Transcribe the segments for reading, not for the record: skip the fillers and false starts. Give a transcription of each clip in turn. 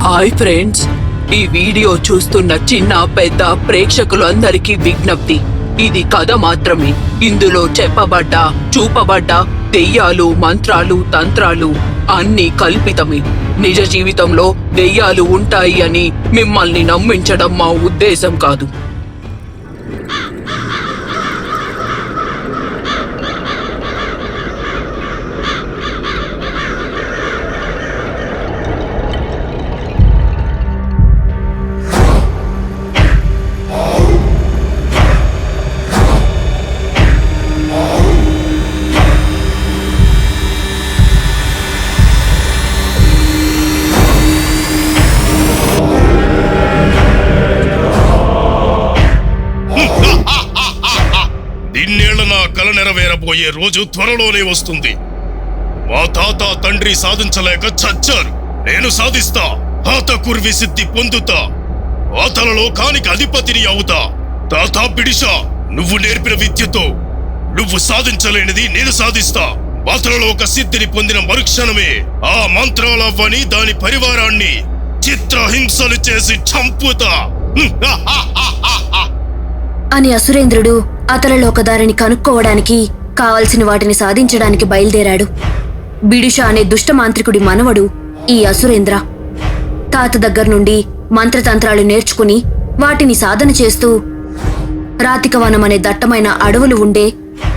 Hi friends, ఈ video చూస్తున్న చిన్న పెద్ద ప్రేక్షకులందరికీ విజ్ఞప్తి. ఇది కథ మాత్రమే. ఇందులో చెప్పబడ్డ చూపబడ్డ దెయ్యాలు, మంత్రాలు, తంత్రాలు అన్నీ కల్పితమే. నిజ జీవితంలో దెయ్యాలు ఉంటాయి అని మిమ్మల్ని నమ్మించడం మా ఉద్దేశం కాదు. ఇన్నేళ్ల నా కల నెరవేరబోయే రోజు త్వరలోనే వస్తుంది. మా తాత తండ్రి సాధించలేక చచ్చారు. నేను సాధిస్తా. తాత కుర్వి సిద్ధి పొందుతా. ఆతల లోకానికి అధిపతిని అవుతా. తాత బిడిషా, నువ్వు నేర్పిన విద్యతో నువ్వు సాధించలేనిది నేను సాధిస్తా. ఆతలలోక సిద్ధిని పొందిన మరుక్షణమే ఆ మంత్రాలవ్వని దాని పరివారాన్ని చిత్రహింసలు చేసి చంపుతా అని అసురేంద్రుడు అతలలోకదారిని కనుక్కోవడానికి కావలసిన వాటిని సాధించడానికి బయలుదేరాడు. బిడుషా అనే దుష్టమాంత్రికుడి మనవడు ఈ అసురేంద్ర. తాత దగ్గర నుండి మంత్రతంత్రాలు నేర్చుకుని వాటిని సాధన చేస్తూ రాతికవనం అనే దట్టమైన అడవులు ఉండే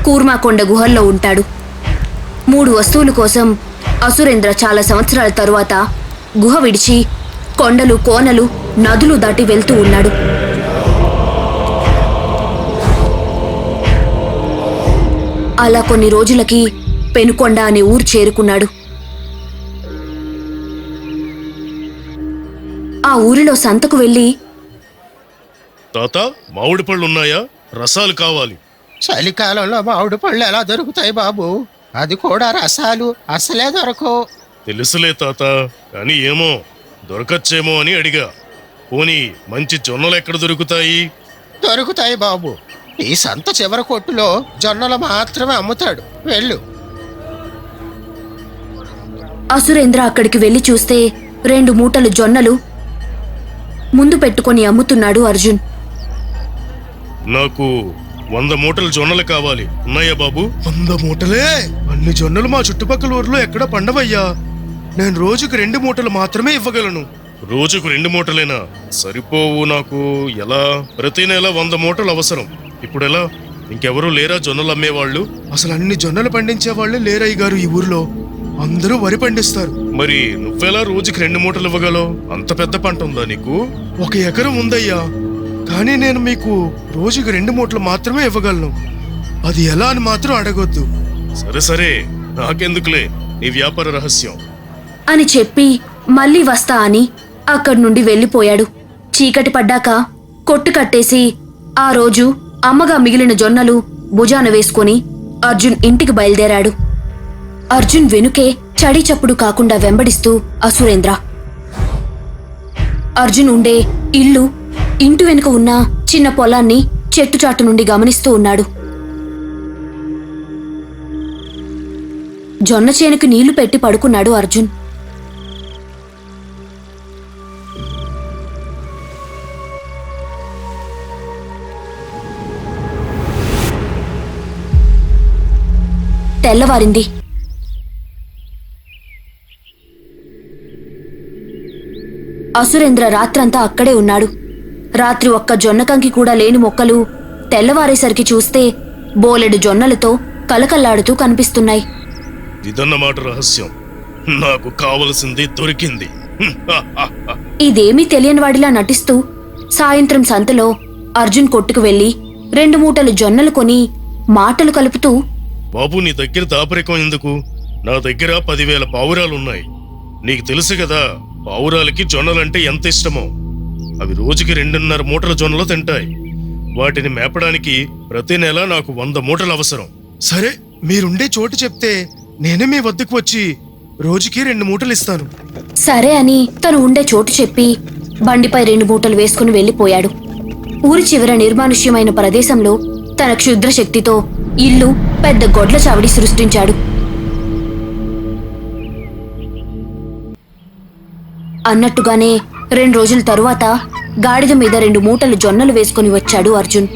కూర్మాకొండ గుహల్లో ఉంటాడు. 3 వస్తువుల కోసం అసురేంద్ర చాలా సంవత్సరాల తరువాత గుహ విడిచి కొండలు, కోనలు, నదులు దాటి వెళ్తూ ఉన్నాడు. అలా కొన్ని రోజులకి పెనుకొండ అనే ఊరు చేరుకున్నాడు. ఆ ఊరిలో సంతకు వెళ్లి, తాత, మామిడి పళ్ళు ఉన్నాయా? రసాలు కావాలి. చలికాలంలో మామిడి పళ్ళు ఎలా దొరుకుతాయి బాబు? అది కూడా రసాలు అసలే దొరకవు. తెలుసులే తాత, కానీ ఏమో దొరకచ్చేమో అని అడిగా. పోనీ మంచి జొన్నలు ఎక్కడ దొరుకుతాయి? దొరుకుతాయి బాబు. ఈ సంత చివరి కొట్టులో జొన్నలు మాత్రమే అమ్ముతాడు. వెళ్ళు. అసురేంద్ర అక్కడికి వెళ్లి చూస్తే 2 మూటలు జొన్నలు ముందు పెట్టుకుని అమ్ముతున్నాడు అర్జున్. నాకు 100 మూటలు జొన్నలు కావాలి. ఉన్నాయా బాబు? 100 మూటలే? అన్ని జొన్నలు మా చుట్టుపక్కల ఊర్లో ఎక్కడ పండవయ్యా. నేను రోజుకు 2 మూటలు మాత్రమే ఇవ్వగలను. రోజుకు 2 మూటలేనా? సరిపోవు. నాకు ఎలా? ప్రతి నెల 100 మూటలు అవసరం. ఇప్పుడెలా? ఇంకెవరూ లేరా జొన్నలు అమ్మేవాళ్ళు? అసలు అన్ని జొన్నలు పండించే వాళ్ళే లేరయ్య గారు ఈ ఊర్లో. అందరూ వరి పండిస్తారు. మరి నువ్వెలా రోజుకి 2 మూటలు ఇవ్వగలవు? అంత పెద్ద పంట ఉందా నీకు? 1 ఎకరం ఉందయ్యా, కానీ నేను మీకు రోజుకి 2 మూటలు మాత్రమే ఇవ్వగలను. అది ఎలా అని మాత్రం అడగొద్దు. సరే సరే, నాకెందుకులే నీ వ్యాపార రహస్యం అని చెప్పి మళ్ళీ వస్తా అని అక్కడి నుండి వెళ్లిపోయాడు. చీకటి పడ్డాక కొట్టు కట్టేసి ఆ రోజు అమ్మగా మిగిలిన జొన్నలు భుజాన వేసుకుని అర్జున్ ఇంటికి బయలుదేరాడు. అర్జున్ వెనుకే చడి చప్పుడు కాకుండా వెంబడిస్తూ అసురేంద్ర. అర్జున్ ఉండే ఇల్లు, ఇంటి వెనుక ఉన్న చిన్న పొలాన్ని చెట్టుచాటు నుండి గమనిస్తూ ఉన్నాడు. జొన్న చేనుకు నీళ్లు పెట్టి పడుకున్నాడు అర్జున్. తెల్లవారింది. అసురేంద్ర రాత్రంతా అక్కడే ఉన్నాడు. రాత్రి ఒక్క జొన్నకంకి కూడా లేని మొక్కలు తెల్లవారేసరికి చూస్తే బోలెడు జొన్నలతో కలకల్లాడుతూ కనిపిస్తున్నాయి. ఇదన్నమాట రహస్యం. నాకు కావలసింది దొరికింది. ఇదేమీ తెలియనివాడిలా నటిస్తూ సాయంత్రం సంతలో అర్జున్ కొట్టుకు వెళ్లి 2 మూటలు జొన్నలు కొని మాటలు కలుపుతూ, బాబు, నీ దగ్గర దాపరికం ఎందుకు? నా దగ్గర 10,000 పావురాలున్నాయి. నీకు తెలుసు కదా పావురాలకి జొన్నలంటే ఎంత ఇష్టమో. అవి రోజుకి 2.5 మూటల జొన్నలు తింటాయి. వాటిని మేపడానికి ప్రతి నెల నాకు 100 మూటలు అవసరం. సరే, మీరుండే చోటు చెప్తే నేనే మీ వద్దకు వచ్చి రోజుకి 2 మూటలు ఇస్తాను. సరే అని తను ఉండే చోటు చెప్పి బండిపై 2 మూటలు వేసుకుని వెళ్లిపోయాడు. ఊరి చివర నిర్మానుష్యమైన ప్రదేశంలో తన క్షుద్ర శక్తితో ఇల్లు పెద్ద గొడ్ల చావడి సృష్టించాడు. అన్నట్టుగానే 2 రోజుల తరువాత గాడిద మీద 2 మూటలు జొన్నలు వేసుకుని వచ్చాడు అర్జున్.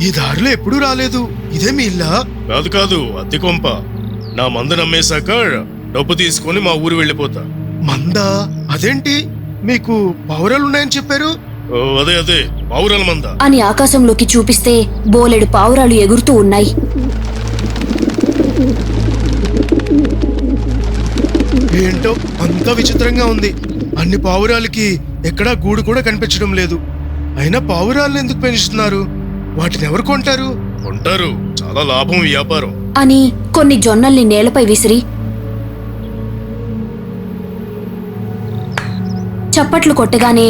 ఈ దారిలో ఎప్పుడూ రాలేదు. ఇదే మీ ఇల్లా? కాదు కాదు, అద్దె కొంప. నా మందు నమ్మేశాక డబ్బు తీసుకొని మా ఊరు వెళ్ళిపోతా. మందా? అదేంటి, మీకు పావురాలున్నాయని చెప్పారు? ఓ, అదే అదే, పావురాల మంద. అని ఆకాశంలోకి చూపిస్తే బోలెడు పావురాలు ఎగురుతూ ఉన్నాయి. ఏంటో అంతా విచిత్రంగా ఉంది. అన్ని పావురాలకి ఎక్కడా గూడు కూడా కనిపించడం లేదు. అయినా పావురాలను ఎందుకు పెంచుతున్నారు? వాటిని ఎవరు కొంటారు? కొంటారు, చాలా లాభం వ్యాపారం. అని కొన్ని జొన్నల్ని నేలపై విసిరి చప్పట్లు కొట్టగానే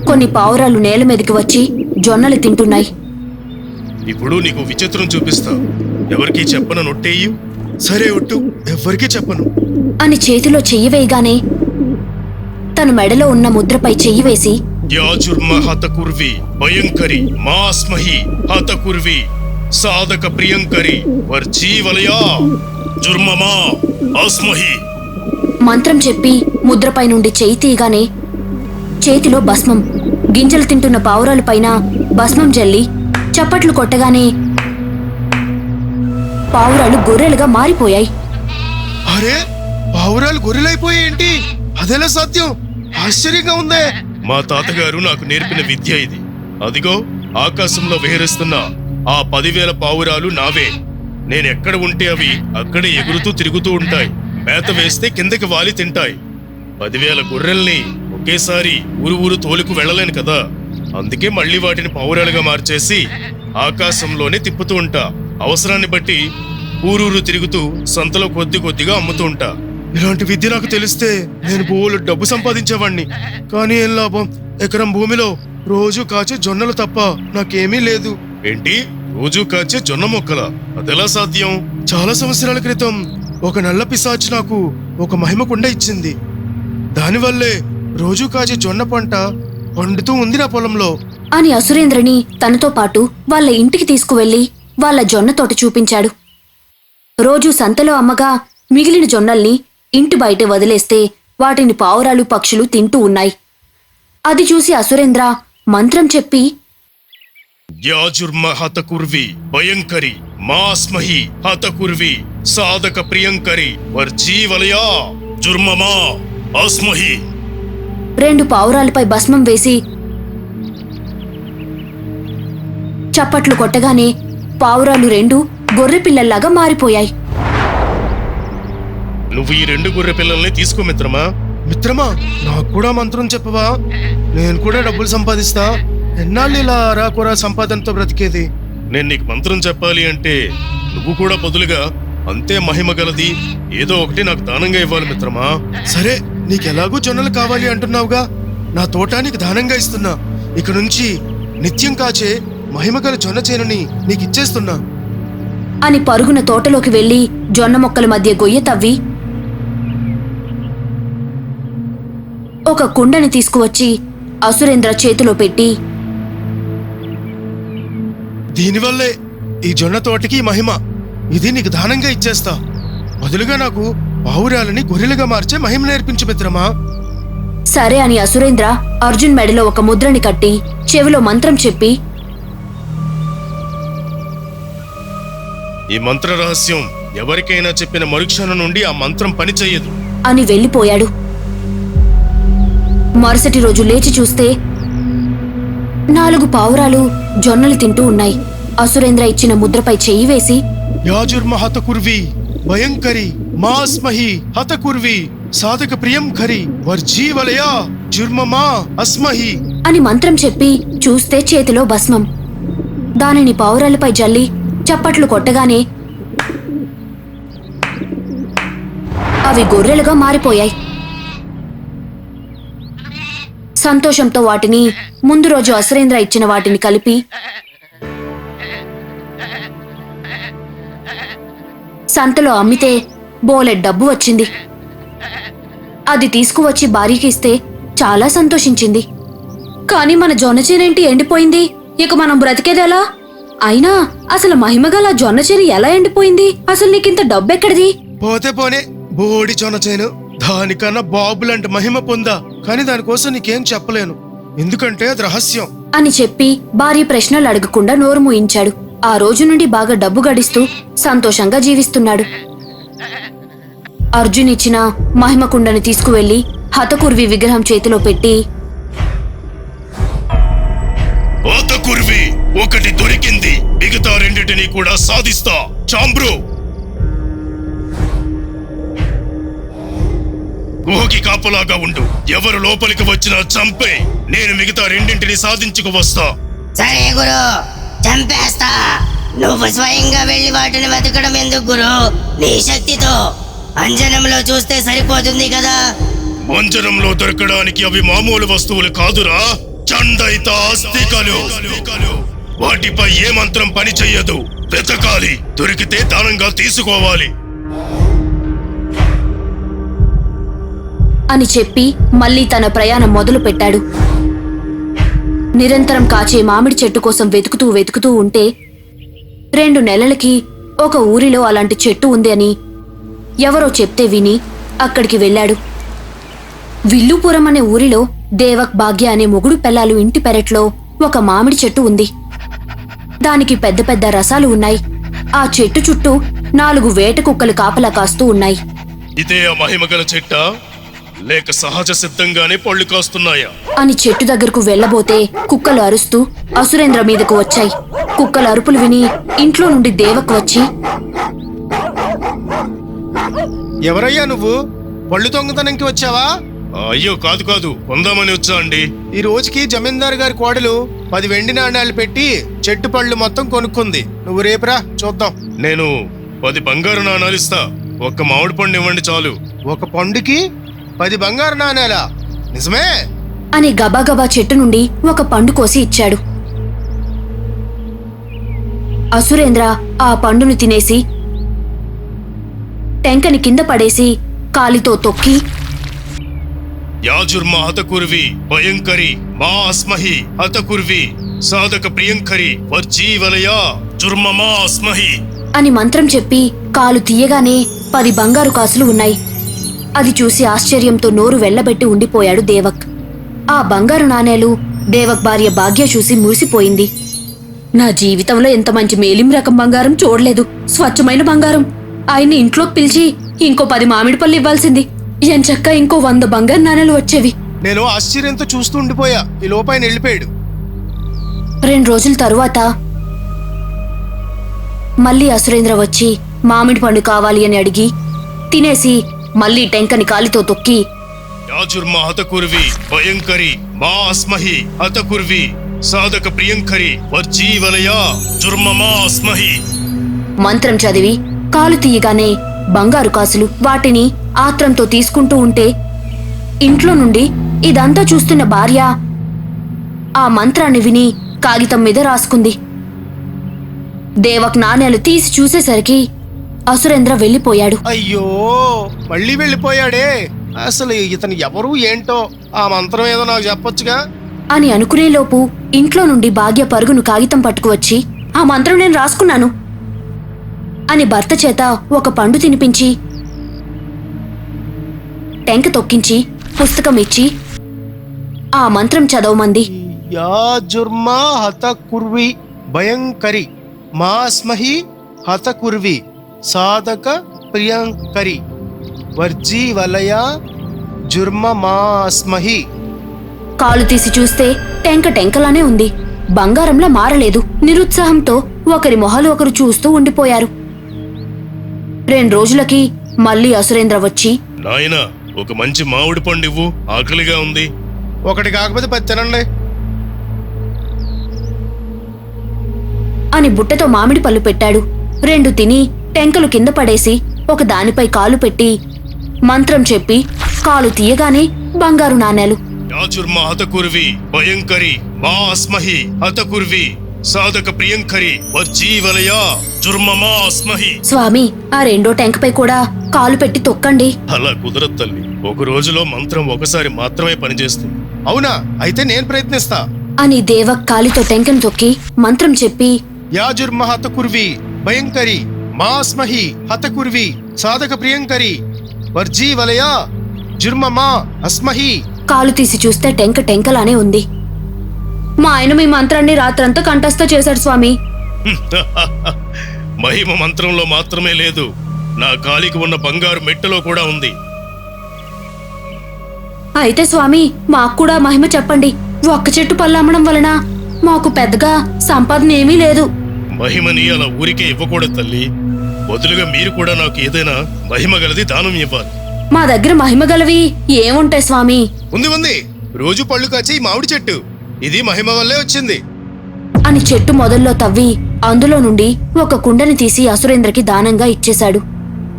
కొన్ని పావురాలు నేల మీదకి వచ్చి జొన్నలు తింటున్నాయి. ఇప్పుడు నీకు విచిత్రం చూపిస్తా. ఎవరికి చెప్పన నొట్టేయు. సరే ఒట్టు, ఎవ్వరికీ చెప్పను. అని చేతిలో చెయ్యి వేయగానే తన మెడలో ఉన్న ముద్రపై చెయ్యి వేసి యాజుర్మ హతకుర్వి భయంకరి మాస్మహి హతకుర్వి సాధక ప్రియంకరి వర్జీవలయా జుర్మమా అస్మహి మంత్రం చెప్పి ముద్రపై నుండి చెయ్యి తీయగానే చేతిలో భస్మం, గింజలు తింటున్న పావురాల పైన భస్మం జల్లి చప్పట్లు కొట్టగానే పావురాలు గొర్రెలుగా మారిపోయాయి. అరే, పావురాలు గొర్రెలైపోయేంటి? అదెలా సాధ్యం? ఆశ్చర్యంగా ఉందే. మా తాతగారు నాకు నేర్పిన విద్య ఇది. అదిగో ఆకాశంలో విహరిస్తున్న ఆ 10,000 పావురాలు నావే. నేనెక్కడ ఉంటే అవి అక్కడే ఎగురుతూ తిరుగుతూ ఉంటాయి. మేత వేస్తే కిందకి వాలి తింటాయి. 10,000 గొర్రెల్ని ఒకేసారి ఊరు తోలుకు వెళ్ళలేను కదా. అందుకే మళ్ళీ వాటిని పావురాలుగా మార్చేసి ఆకాశంలోనే తిప్పుతూ ఉంటా. అవసరాన్ని బట్టి ఊరూరు తిరుగుతూ సంతలో కొద్దిగా అమ్ముతూ ఉంటా. ఇలాంటి విద్య నాకు తెలిస్తే నేను బోలు డబ్బు సంపాదించేవాణ్ణి. కానీ ఏం లాభం? ఎకరం భూమిలో రోజు కాచే జొన్నలు తప్ప నాకేమీ లేదు. ఏంటి, రోజు కాచే జొన్న మొక్కల? అదెలా సాధ్యం? చాలా సంవత్సరాల క్రితం ఒక నల్ల పిశాచి నాకు ఒక మహిమ కుండ ఇచ్చింది. దానివల్లే రోజు కాచే జొన్న పంట పండుతూ ఉంది నా పొలంలో. అని అసురేంద్రని తనతో పాటు వాళ్ళ ఇంటికి తీసుకువెళ్లి వాళ్ళ జొన్న తోట చూపించాడు. రోజూ సంతలో అమ్మగా మిగిలిన జొన్నల్ని ఇంటి బయట వదిలేస్తే వాటిని పావురాలు పక్షులు తింటూ ఉన్నాయి. అది చూసి అసురేంద్ర మంత్రం చెప్పి యాజుర్మ హతకుర్వి భయంకరి మాస్మహి హతకుర్వి సాధక ప్రియంకరి వర్జీవలయా జుర్మమా అస్మహి 2 పావురాలపై భస్మం వేసి చప్పట్లు కొట్టగానే పావురాలు 2 గొర్రె పిల్లల్లాగా మారిపోయాయి. నువ్వు ఈ 2 గొర్రె పిల్లల్ని తీసుకో మిత్రమా. మిత్రమా, నాకు కూడా మంత్రం చెప్పవా? నేను కూడా డబ్బులు సంపాదిస్తా. ఎన్నాళ్ళు ఇలా అరాకొరా సంపాదనతో బ్రతికేది? నేను నీకు మంత్రం చెప్పాలి అంటే నువ్వు కూడా బదులుగా అంతే మహిమ గలది ఏదో ఒకటి నాకు దానంగా ఇవ్వాలి మిత్రమా. సరే, నీకెలాగూ జొన్నలు కావాలి అంటున్నావుగా, నా తోటానికి దానంగా ఇస్తున్నా. ఇక నుంచి నిత్యం కాచే మహిమగల జొన్న చేనుని నీకిచ్చేస్తున్నా. అని పరుగున తోటలోకి వెళ్లి జొన్న మొక్కల మధ్య గొయ్య తవ్వి ఒక కుండని తీసుకువచ్చి అసురేంద్ర చేతిలో పెట్టి దీనివల్లే ఈ జొన్న తోటకి మహిమ. ఇది నీకు దానంగా ఇచ్చేస్తా. బదులుగా నాకు పావురాలని గొర్రెలుగా మార్చే మహిమ నేర్పించు మిత్రమా. సరే అని అసురేంద్ర అర్జున్ మెడలో ఒక ముద్రని కట్టి చెవిలో మంత్రం చెప్పి ఈ మంత్ర రహస్యం ఎవరికైనా చెప్పిన మరుక్షణం నుండి ఆ మంత్రం పనిచేయదు అని వెళ్ళిపోయాడు. మరుసటి రోజు లేచి చూస్తే 4 పావురాలు జొన్నలు తింటూ ఉన్నాయి. అసురేంద్ర ఇచ్చిన ముద్రపై చెయ్యి వేసి యాజుర్మ హతకుర్వి భయంకరి మాస్మహి హతకుర్వి సాధక ప్రియంకరి వర్జీవలయా జుర్మమా అస్మహి అని మంత్రం చెప్పి చూస్తే చేతిలో భస్మం. దానిని పావురాలపై జల్లి చప్పట్లు కొట్టగానే అవి గొర్రెలుగా మారిపోయాయి. సంతోషంతో వాటిని ముందు రోజు అసురేంద్ర ఇచ్చిన వాటిని కలిపి సంతలో అమ్మితే బోలెడ్ డబ్బు వచ్చింది. అది తీసుకువచ్చి భార్యకి ఇస్తే చాలా సంతోషించింది. కాని మన జొన్న చేనేంటి ఎండిపోయింది, ఇక మనం బ్రతికేదెలా? అయినా అసలు మహిమగల జొన్న చేను ఎలా ఎండిపోయింది? అసలు నీకింత డబ్బెక్కడిది? పోతే పోనే బోడి చొనచేను, దానికన్నా బాబు లాంటి మహిమ పొందా, కానీ దానికోసం నీకేం చెప్పలేను, ఎందుకంటే అది రహస్యం. అని చెప్పి భార్య ప్రశ్నలు అడగకుండా నోరు మూయించాడు. ఆ రోజు నుండి బాగా డబ్బు గడిస్తూ సంతోషంగా జీవిస్తున్నాడు. అర్జున్ ఇచ్చిన మహిమకుండని తీసుకువెళ్లి హతకుర్వి విగ్రహం చేతిలో పెట్టి, హతకుర్వి ఒకటి దొరికింది, మిగతా రెండిటిని కూడా సాధిస్తా. చాంబ్రు, గుహకి కాపలాగా ఉండు. ఎవరు లోపలికి వచ్చినా చంపే, నేను మిగతా రెండింటిని సాధించుకు వస్తా. సరే గురు, చంపేస్తా. నువ్వు స్వయంగా వెళ్ళి వాటిని వెతకడం ఎందుకు గురు? నీ శక్తితో అంజనంలో చూస్తే సరిపోతుంది కదా. మంజనంలో దొరకడానికి అవి మామూలు వస్తువులు కాదురా, చండైత అస్థికలు. వాటిపై ఏ మంత్రం పని చెయ్యదు, వెతకాలి, దొరికితే దానంగా తీసుకోవాలి. అని చెప్పి మళ్ళీ తన ప్రయాణం మొదలు పెట్టాడు. నిరంతరం కాచే మామిడి చెట్టు కోసం వెతుకుతూ ఉంటే 2 నెలలకి ఒక ఊరిలో అలాంటి చెట్టు ఉంది అని ఎవరో చెప్తే విని అక్కడికి వెళ్ళాడు. విల్లుపురం అనే ఊరిలో దేవక్, భాగ్య అనే మొగుడు పెళ్ళాలు ఇంటి పెరట్లో ఒక మామిడి చెట్టు ఉంది. దానికి పెద్ద పెద్ద రసాలు ఉన్నాయి. ఆ చెట్టు చుట్టూ 4 వేట కుక్కలు కాపలా కాస్తూ ఉన్నాయి. ఇదే ఆ మహిమగల చెట్టా, లేక సహజ సిద్ధంగానే పళ్ళు కాస్తున్నాయా? అని చెట్టు దగ్గరకు వెళ్లబోతే కుక్కలు అరుస్తూ అసురేంద్ర మీదకు వచ్చాయి. కుక్కల అరుపులు విని ఇంట్లో నుండి దేవక్ వచ్చి, ఎవరయ్యా నువ్వు? పళ్ళు దొంగతనంకి వచ్చావా? అయ్యో కాదు కాదు, కొందామని వచ్చా అండి. ఈ రోజుకి జమీందారు గారి కోడలు 10 వెండి నాణ్యాలు పెట్టి చెట్టు పళ్ళు మొత్తం కొనుక్కుంది. నువ్వు రేపురా చూద్దాం. నేను 10 బంగారు నాణాలు ఇస్తా, ఒక్క మామిడి పండు ఇవ్వండి చాలు. ఒక పండుకి 10 బంగారు నాణేలా? నిజమే? అని గబాగబా చెట్టు నుండి ఒక పండు కోసి ఇచ్చాడు. అసురేంద్ర ఆ పండును తినేసి టెంకని కింద పడేసి కాలితో తొక్కి, యాజుర్మ హతకుర్వి భయంకరి మా అస్మహి హతకుర్వి సాధక ప్రియంకరి వర్జీవలయా జుర్మమా అస్మహి అని మంత్రం చెప్పి కాలు తీయగానే 10 బంగారు కాసులు ఉన్నాయి. అది చూసి ఆశ్చర్యంతో నోరు వెళ్లబెట్టి ఉండిపోయాడు దేవక్. ఆ బంగారు నాణేలు దేవక్ భార్య భాగ్య చూసి మురిసిపోయింది. నా జీవితంలో ఎంత మంచి మేలిం రకం బంగారం చూడలేదు, స్వచ్ఛమైన బంగారం. ఆయన్ని ఇంట్లోకి పిలిచి ఇంకో 10 మామిడి పళ్ళు ఇవ్వాల్సింది. ఎంచక్క ఇంకో 100 బంగారు నాణేలు వచ్చేవి. నేను ఆశ్చర్యంతో చూస్తూ ఉండిపోయా. ఈ లోపాయన వెళ్ళిపోయాడు. 2 రోజుల తరువాత మళ్ళీ అసురేంద్ర వచ్చి మామిడి పండు కావాలి అని అడిగి తినేసి మళ్ళీ టెంకని కాలితో తొక్కి, యాజుర్మ హతకుర్వి భయంకరి మా అస్మహి హతకుర్వి సాధక ప్రియంకరి వర్జీవలయా జుర్మమా అస్మహి మంత్రం చదివి కాలు తీయగానే బంగారు కాసులు వాటిని ఆత్రంతో తీసుకుంటూ ఉంటే ఇంట్లో నుండి ఇదంతా చూస్తున్న భార్య ఆ మంత్రాన్ని విని కాగితం మీద రాసుకుంది. దేవక్ నాణేలు తీసి చూసేసరికి అసురేంద్ర వెళ్ళిపోయాడు. అయ్యో, మళ్ళీ వెళ్ళిపోయాడే. అసలు ఇతను ఎవరు ఏంటో, ఆ మంత్రం ఏదో నాకు చెప్పొచ్చుగా అని అనుకునేలోపు ఇంట్లో నుండి భాగ్య పరుగును కాగితం పట్టుకువచ్చి, ఆ మంత్రం నేను రాసుకున్నాను అని భర్త చేత ఒక పండు తినిపించి టెంక తొక్కించి పుస్తకం ఇచ్చి ఆ మంత్రం చదవమంది. యాజుర్మా హతకుర్వి భయంకరి మాస్మహి హతకుర్వి సాధక ప్రియంకరి వర్జీవలయ జుర్మమాస్మహి. కాలు తీసి చూస్తే టెంక టెంకలానే ఉంది, బంగారంలా మారలేదు. నిరుత్సాహంతో ఒకరి మొహాలు ఒకరు చూస్తూ ఉండిపోయారు. 2 రోజులకి మళ్ళీ అసురేంద్ర వచ్చి, నాయనా ఒక మంచి మామిడి పండు ఇవ్వు, ఆకలిగా ఉంది. ఒకటి కాకపోతే 10 తినండి అని బుట్టతో మామిడి పళ్ళు పెట్టాడు. 2 తిని టెంకలు కింద పడేసి ఒక దానిపై కాలు పెట్టి మంత్రం చెప్పి కాలు తీయగానే బంగారు నాణేలు. యాజుర్మ హతకుర్వి భయంకరి మా అస్మహి హతకుర్వి సాధక ప్రియంకరి వర్జీవలయా జుర్మమా అస్మహి. స్వామి, ఆ 2వ టెంకపై కూడా కాలు పెట్టి తొక్కండి. అలా కుదరదు తల్లి, ఒక రోజులో మంత్రం ఒకసారి మాత్రమే పనిచేస్తుంది. అవునా? అయితే నేను ప్రయత్నిస్తా అని దేవక్ కాలితో టెంకను తొక్కి మంత్రం చెప్పి యాజుర్మ హతకుర్వి భయంకరి మాస్మహి హతకుర్వి సాధక ప్రియంకరి వర్జీ వలయ జుర్మమా అస్మహి. కాలు తీసి చూస్తే టెంక టెంకలానే ఉంది. మా ఆయన మీ మంత్రాన్ని రాత్రంతా కంఠస్థ చేశాడు స్వామి. మహిమ మంత్రంలో మాత్రమే లేదు, నా కాలికి ఉన్న బంగారు మెట్టలో కూడా ఉంది. అయితే స్వామి మాకు కూడా మహిమ చెప్పండి. ఒక్క చెట్టు పళ్ళు అమ్మడం వలన మాకు పెద్దగా సంపాదన ఏమీ లేదు. మహిమని అలా ఊరికే ఇవ్వకూడదు తల్లి. బదులుగా మీరు కూడా నాకు ఏదైనా మహిమ గలది దానం ఇవ్వాలి. మా దగ్గర మహిమ గలవి ఏముంటాయి స్వామి? ఉంది రోజు పళ్ళు కాచే ఈ మామిడి చెట్టు, ఇది మహిమ వల్లే వచ్చింది అని చెట్టు మొదల్లో తవ్వి అందులో నుండి ఒక కుండని తీసి అసురేంద్రకి దానంగా ఇచ్చేశాడు.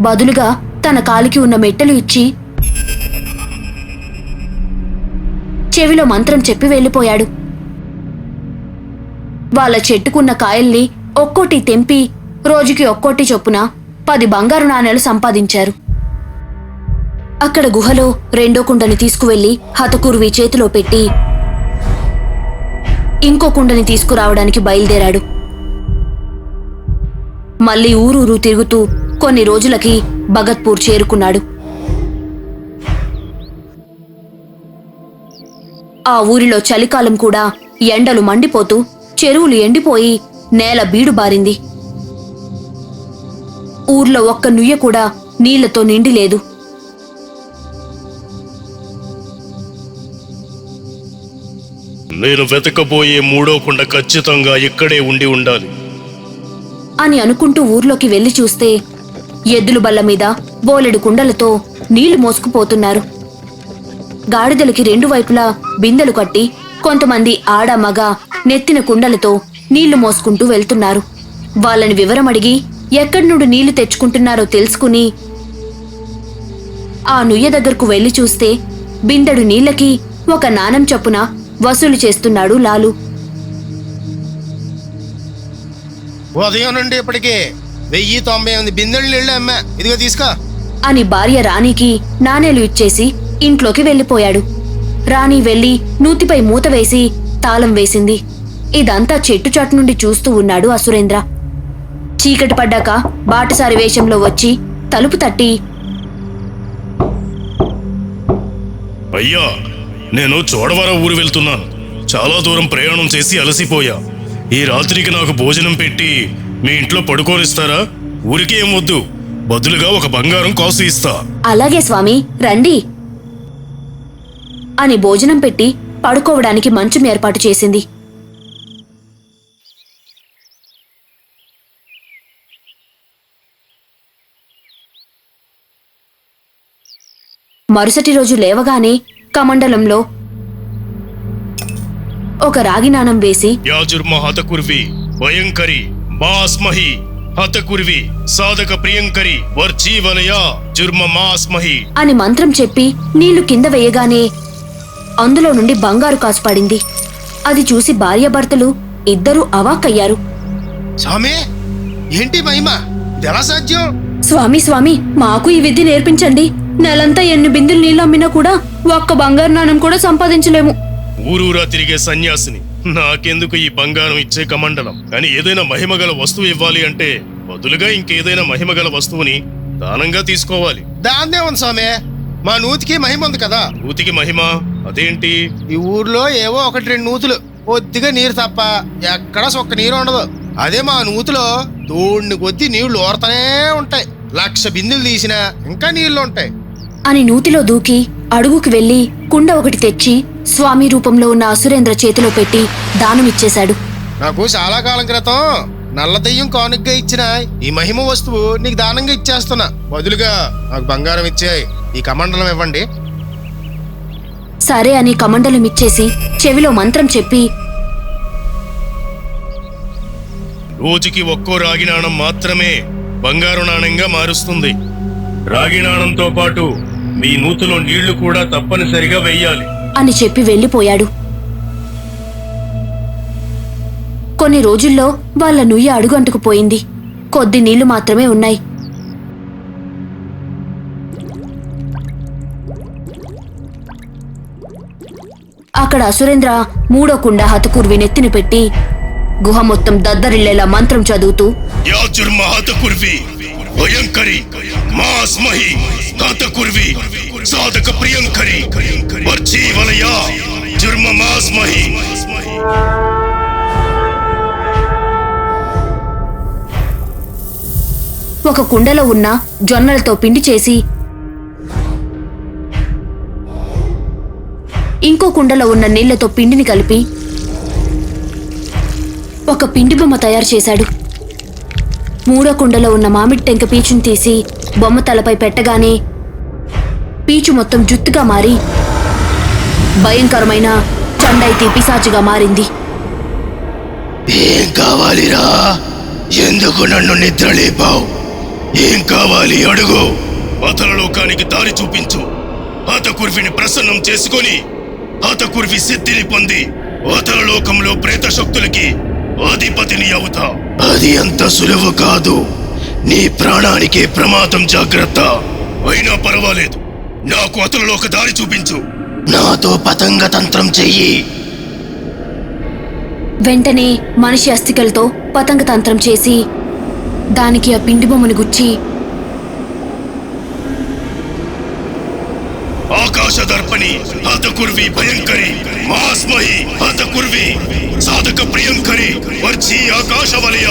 బదులుగా తన కాలికి ఉన్న మెట్టెలు ఇచ్చి చెవిలో మంత్రం చెప్పి వెళ్ళిపోయాడు. వాళ్ళ చెట్టుకున్న కాయల్ని ఒక్కోటి తెంపి రోజుకి ఒక్కోటి చొప్పున 10 బంగారు నాణేలు సంపాదించారు. అక్కడ గుహలో రెండో కుండని తీసుకువెళ్లి హతకుర్వి చేతిలో పెట్టి ఇంకో కుండని తీసుకురావడానికి బయలుదేరాడు. మళ్లీ ఊరూరు తిరుగుతూ కొన్ని రోజులకి భగత్పూర్ చేరుకున్నాడు. ఆ ఊరిలో చలికాలం కూడా ఎండలు మండిపోతూ చెరువులు ఎండిపోయి నేల బీడు బారింది. ఊర్లో ఒక్క నుయ్య కూడా నీళ్లతో నిండి లేదు. నేను వెతకబోయే మూడో కుండ ఖచ్చితంగా ఇక్కడే ఉండి ఉండాలి అని అనుకుంటూ ఊర్లోకి వెళ్లి చూస్తే ఎద్దుల బల్ల మీద బోలెడు కుండలతో నీళ్లు మోసుకుపోతున్నారు. గాడిదలకి 2 వైపులా బిందెలు కట్టి కొంతమంది ఆడ మగ నెత్తిన కుండలతో నీళ్లు మోసుకుంటూ వెళ్తున్నారు. వాళ్ళని వివరమడిగి ఎక్కడి నుండి నీళ్లు తెచ్చుకుంటున్నారో తెలుసుకుని ఆ నుయ్య దగ్గరకు వెళ్లి చూస్తే బిందెడు నీళ్లకి 1 నాణెం చొప్పున వసూలు చేస్తున్నాడు లాలు. ఉదయం నుండి ఇప్పటికే 1098 బిందెళ్ళు నీళ్ళు అమ్మా, ఇదిగో తీసుకో అని భార్య రాణికి నాణేలు ఇచ్చేసి ఇంట్లోకి వెళ్లిపోయాడు. రాణి వెళ్లి నూతిపై మూత వేసి తాళం వేసింది. ఇదంతా చెట్టు చాటు నుండి చూస్తూ ఉన్నాడు అసురేంద్ర. చీకటి పడ్డాక బాటసారి వేషంలో వచ్చి తలుపు తట్టి, అయ్యా, నేను చోడవరం ఊరు వెళ్తున్నాను. చాలా దూరం ప్రయాణం చేసి అలసిపోయా. ఈ రాత్రికి నాకు భోజనం పెట్టి మీ ఇంట్లో పడుకోనిస్తారా? ఊరికే ఏం వద్దు, బదులుగా 1 బంగారం కాసు ఇస్తా. అలాగే స్వామి రండి అని భోజనం పెట్టి పడుకోవడానికి మంచం ఏర్పాటు చేసింది. మరుసటి రోజు లేవగానే కమండలంలో ఒక రాగి నాణం వేసి, యాజుర్మ హతకుర్వి భయంకరి మాస్మహి హతకుర్వి సాధక ప్రియంకరి వర్జీవలయ జుర్మ మాస్మహి అని మంత్రం చెప్పి నీళ్లు కింద వేయగానే అందులో నుండి బంగారు కాసు పడింది. అది చూసి భార్యాభర్తలు ఇద్దరూ అవాక్కయ్యారు. స్వామి, ఏంటి మహిమ? ఎలా సాధ్యం? స్వామి స్వామి మాకు ఈ విద్య నేర్పించండి. నెలంతా ఎన్ని బిందులు నీళ్ళు అమ్మినా కూడా 1 బంగారు నాణం కూడా సంపాదించలేము. ఊరూరా తిరిగే సన్యాసిని, నాకెందుకు ఈ బంగారం ఇచ్చే కమండలం? కానీ ఏదైనా మహిమగల వస్తువు ఇవ్వాలి అంటే బదులుగా ఇంకేదైనా మహిమగల వస్తువుని దానంగా తీసుకోవాలి. దాన్నే ఉంది స్వామి, మా నూతికి మహిమ ఉంది కదా. నూతికి మహిమ అదేంటి? ఈ ఊర్లో ఏవో 1-2 నూతులు, కొద్దిగా నీరు తప్ప ఎక్కడా సొక్క నీరు ఉండదు. అదే మా నూతిలో దోడిని కొద్ది నీళ్లు ఓరతనే ఉంటాయి. 1,00,000 బిందులు తీసినా ఇంకా నీళ్లు ఉంటాయి అని నూతిలో దూకి అడుగుకి వెళ్లి కుండ ఒకటి తెచ్చి స్వామి రూపంలో ఉన్న అసురేంద్ర చేతిలో పెట్టి దానమిచ్చేశాడు. నాకు చాలా కాలం క్రితం నల్ల దెయ్యం కానుకగా ఇచ్చిన ఈ మహిమ వస్తువు నీకు దానంగా ఇచ్చేస్తున్నా. బదులుగా నాకు బంగారం ఇచ్చాయి, ఈ కమండలం ఇవ్వండి. సరే అని కమండలం ఇచ్చేసి చెవిలో మంత్రం చెప్పి, రోజుకి 1 రాగి నాణం మాత్రమే బంగారు నాణంగా మారుస్తుంది. రాగి నాణంతో పాటు మీ నూతిలో నీళ్లు కూడా తప్పనిసరిగా వెయ్యాలి అని చెప్పి వెళ్లిపోయాడు. కొన్ని రోజుల్లో వాళ్ళ నుయ్య అడుగంటుకుపోయింది. కొద్ది నీళ్లు మాత్రమే ఉన్నాయి. అక్కడ అసురేంద్ర 3వ కుండ హతకుర్వి నెత్తిన పెట్టి గుహ మొత్తం దద్దరిల్లేలా మంత్రం చదువుతూ యా జుర్మ హతకుర్వి భయంకరి మాస్మహి హతకుర్వి సాధక ప్రియంకరి వర్చి వలయ జుర్మ మాస్మహి. ఒక కుండలో ఉన్న జొన్నలతో పిండి చేసి ఇంకో కుండలో ఉన్న నీళ్లతో పిండిని కలిపి ఒక పిండి బొమ్మ తయారు చేశాడు. మూడో కుండలో ఉన్న మామిడి టెంక పీచుని తీసి బొమ్మ తలపై పెట్టగానే పీచు మొత్తం జుత్తుగా మారి భయంకరమైన చండైతి పిశాచిగా మారింది. ఏం కావాలిరా? ఎందుకు నన్ను నిద్రలేపావు? ఏం కావాలి అడుగు. అతలలోకానికి దారి చూపించు. హతకుర్విని ప్రసన్నం చేసుకొని హతకుర్వి సిద్ధిని పొంది అతలలోకంలో ప్రేత శక్తులకి అధిపతిని అవుతా. అది అంత సులువు కాదు. నీ ప్రాణానికే ప్రమాదం. జాగ్రత్త. అయినా పర్వాలేదు, నాకు అతలలోక దారి చూపించు. నాతో పతంగ తంత్రం చెయ్యి. వెంటనే మనిషి అస్థికలతో పతంగ తంత్రం చేసి దానికి ఆ పిండి బొమ్మను గుచ్చి ఆకాశ దర్పణి హతకుర్వి భయంకరి మాస్మహి హతకుర్వి సాధక ప్రియంకరి వర్చి ఆకాశ వలయ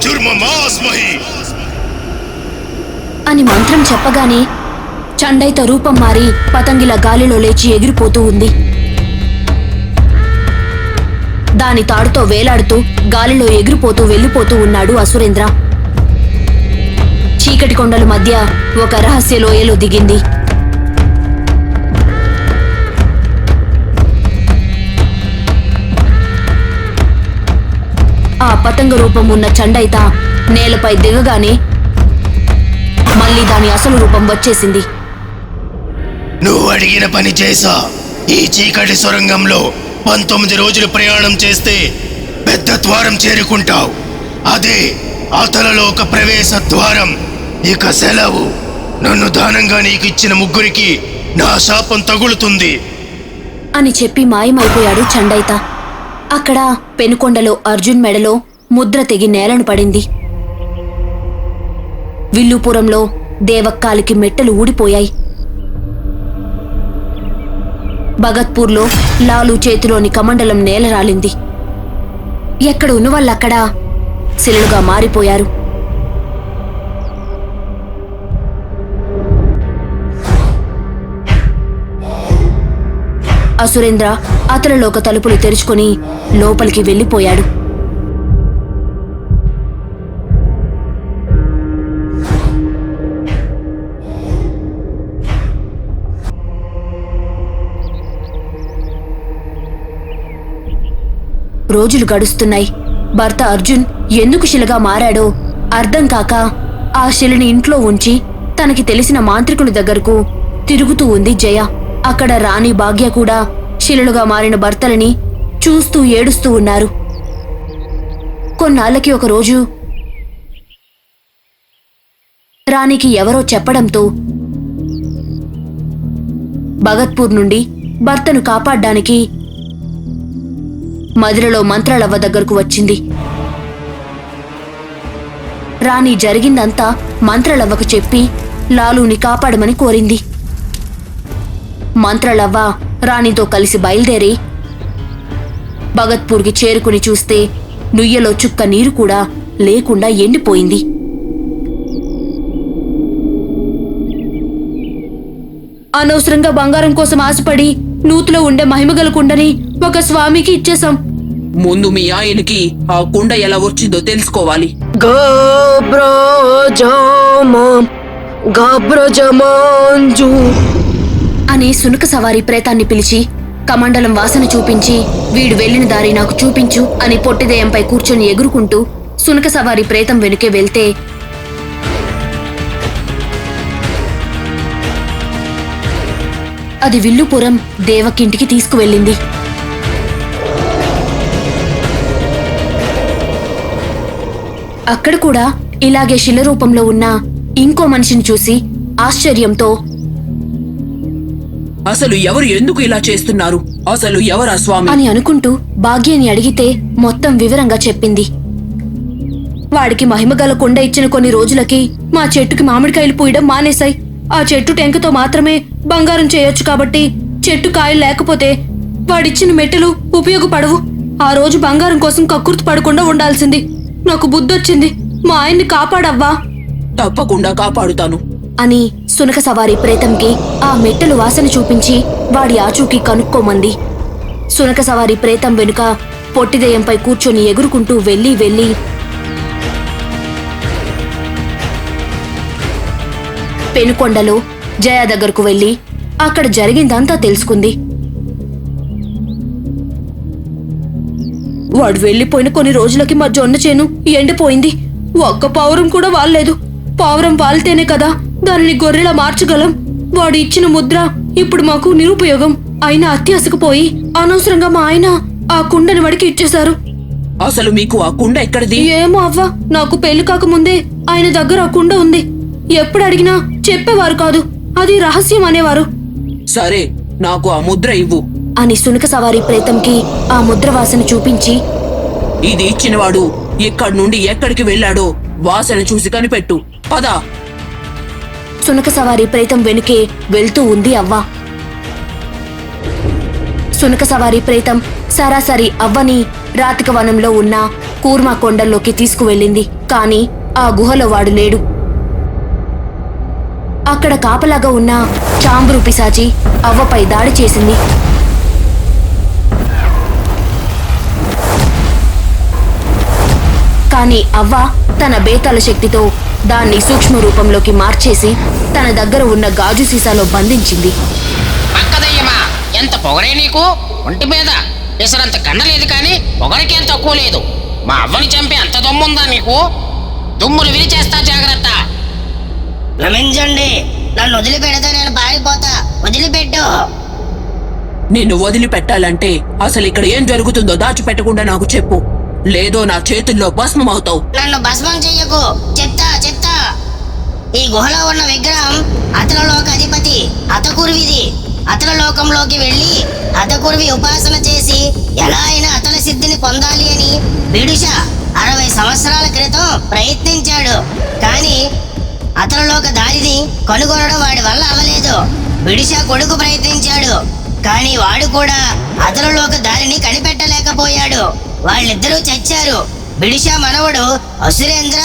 జుర్మ మాస్మహి అని మంత్రం చెప్పగానే చండైత రూపం మారి పతంగిలా గాలిలో లేచి ఎగిరిపోతూ ఉంది. దాని తాడుతో వేలాడుతూ గాలిలో ఎగిరిపోతూ వెళ్లిపోతూ ఉన్నాడు అసురేంద్ర. చీకటి కొండల మధ్య ఒక రహస్య లోయలో దిగింది. ఆ పతంగ రూపం ఉన్న చండైత నేలపై దిగగానే మళ్ళీ దాని అసలు రూపం వచ్చేసింది. నువ్వు అడిగిన పని చేసా. ఈ చీకటి సొరంగంలో 19 రోజులు ప్రయాణం చేస్తే పెద్ద ద్వారం చేరుకుంటావు. అదే అతలలోక ప్రవేశ ద్వారం. ఇక సెలవు. నన్ను దానంగా నీకు ఇచ్చిన ముగ్గురికి నా శాపం తగులుతుంది అని చెప్పి మాయమైపోయాడు చండైత. అక్కడ పెనుకొండలో అర్జున్ మెడలో ముద్ర తెగి నేలను పడింది. విల్లుపురంలో దేవక్కాలికి మెట్టలు ఊడిపోయాయి. భగత్పూర్లో లాలు చేతిలోని కమండలం నేలరాలింది. ఎక్కడ ఉన్న వాళ్ళక్కడ శిలలుగా మారిపోయారు. అసురేంద్ర అతలలోక తలుపులు తెరుచుకొని లోపలికి వెళ్ళిపోయాడు. రోజులు గడుస్తున్నాయి. భర్త అర్జున్ ఎందుకు శిలగా మారాడో అర్థం కాక ఆ శిలని ఇంట్లో ఉంచి తనకి తెలిసిన మాంత్రికుని దగ్గరకు తిరుగుతూ ఉంది జయ. అక్కడ రాణి భాగ్య కూడా శిలలుగా మారిన భర్తలని చూస్తూ ఏడుస్తూ ఉన్నారు. కొన్నాళ్ళకి ఒకరోజు రాణికి ఎవరో చెప్పడంతో భగత్పూర్ నుండి భర్తను కాపాడ్డానికి మదిరలో మంత్రాలవ్వ దగ్గరకు వచ్చింది. రాణి జరిగిందంతా మంత్రాలవ్వకు చెప్పి లాలుని కాపాడమని కోరింది. మంత్రాలవ్వ రాణితో కలిసి బయలుదేరి భగత్పూర్కి చేరుకుని చూస్తే నుయ్యలో చుక్క నీరు కూడా లేకుండా ఎండిపోయింది. అనవసరంగా బంగారం కోసం ఆశపడి నూతిలో ఉండే మహిమగల కుండని ఒక స్వామికి ఇచ్చేశాం. ముందు మీ ఆయనకి ఆ కుండ ఎలా వచ్చిందో తెలుసుకోవాలి. అని సునక సవారి ప్రేతాన్ని పిలిచి కమండలం వాసన చూపించి వీడు వెళ్లిన దారి నాకు చూపించు అని పొట్టిదయంపై కూర్చొని ఎగురుకుంటూ సునక సవారి ప్రేతం వెనుకే వెళ్తే అది విల్లుపురం దేవకింటికి తీసుకువెళ్ళింది. అక్కడ కూడా ఇలాగే శిల రూపంలో ఉన్న ఇంకో మనిషిని చూసి ఆశ్చర్యంతో అసలు ఎవరు ఎందుకు ఇలా చేస్తున్నారు? అసలు ఎవరా స్వామి? అని అనుకుంటూ భాగ్యని అడిగితే మొత్తం వివరంగా చెప్పింది. వాడికి మహిమగల కొండ ఇచ్చిన కొన్ని రోజులకి మా చెట్టుకి మామిడికాయలు పూయడం మానేశాయి. ఆ చెట్టు టెంకతో మాత్రమే బంగారం చేయొచ్చు కాబట్టి చెట్టు కాయలు లేకపోతే వాడిచ్చిన మెట్టెలు ఉపయోగపడవు. ఆ రోజు బంగారం కోసం కక్కుర్తి పడకుండా ఉండాల్సింది. నాకు బుద్ధొచ్చింది. మా ఆయన్ని కాపాడవ్వా తప్పకుండా కాపాడుతాను అని సునక సవారి ప్రేతంకి ఆ మెట్టెలు వాసన చూపించి వాడి ఆచూకీ కనుక్కోమంది. సునక సవారి ప్రేతం వెనుక పొట్టిదెయ్యంపై కూర్చొని ఎగురుకుంటూ వెళ్ళి పెనుకొండలో జయ దగ్గరకు వెళ్లి అక్కడ జరిగిందంతా తెలుసుకుంది. వాడు వెళ్లిపోయిన కొన్ని రోజులకి మా జొన్న చేను ఎండిపోయింది. ఒక్క పావురం కూడా వాల్లేదు. పావురం వాలితేనే కదా దానిని గొర్రెలా మార్చగలం. వాడు ఇచ్చిన ముద్ర ఇప్పుడు మాకు నిరుపయోగం. అయినా అత్యాసకుపోయి అనవసరంగా మా ఆయన ఆ కుండని వాడికి ఇచ్చేశారు. అసలు మీకు ఆ కుండ ఎక్కడిది? ఏమో అవ్వ, నాకు పెళ్లి కాకముందే ఆయన దగ్గర ఆ కుండ ఉంది. ఎప్పుడు అడిగినా చెప్పేవారు కాదు, అది రహస్యం అనేవారు సరే, నాకు ఆ ముద్ర ఇవ్వు అని సునక సవారి ప్రేతంకి ఆ ముద్ర వాసన చూపించి, ఇది ఇచ్చినవాడు ఇక్కడి నుండి ఎక్కడికి వెళ్ళాడో వాసన చూసి కనిపెట్టు. పదా. సునక సవారి ప్రేతం వెనుకే వెళ్తూ ఉంది అవ్వ. సునక సవారి ప్రేతం సరాసరి అవ్వని రాతిక వనంలో ఉన్న కూర్మా కొండల్లోకి తీసుకువెళ్ళింది. కాని ఆ గుహలో వాడు లేడు. అక్కడ కాపలాగా ఉన్న చాంబురు పిశాచి అవ్వపై దాడి చేసింది. కాని అవ్వ తన బేతాల శక్తితో దాన్ని సూక్ష్మ రూపంలోకి మార్చేసి తన దగ్గర ఉన్న గాజు సీసాలో బంధించింది. పక్కదయ్యమా, ఎంత పొగరే నీకు! ఒంటి మీద పెసరంత కన్నలేదు కానీ పొగరికేం తక్కువ లేదు. మా అవ్వని చంపే అంత దమ్ముందా నీకు? దుమ్ములు విరిచేస్తా, జాగ్రత్త. క్షమించండి, నన్ను వదిలిపెడితే నేను పారిపోతా. వదిలిపెట్టు. నిన్ను వదిలిపెట్టాలంటే అసలు ఇక్కడ ఏం జరుగుతుందో దాచిపెట్టకుండా నాకు చెప్పు, లేదో నా చేతుల్లో భస్మమవుతావు. నన్ను భస్మం చెయ్యకు. చెప్తా. ఈ గుహలో ఉన్న విగ్రహం అతలలోక అధిపతి హతకుర్విది. అతల లోకంలోకి వెళ్లి హతకుర్వి ఉపాసన చేసి ఎలా అయినా అతల సిద్ధిని పొందాలి అని బిడుష 60 సంవత్సరాల క్రితం ప్రయత్నించాడు. కానీ అతలలోక దారిని కనుగొనడం వాడి వల్ల అవ్వలేదు. బిడుష కొడుకు ప్రయత్నించాడు, కానీ వాడు కూడా అతలలోక దారిని కనిపెట్టలేకపోయాడు. వాళ్ళిద్దరూ చచ్చారు. బిడుష మనవడు అసురేంద్ర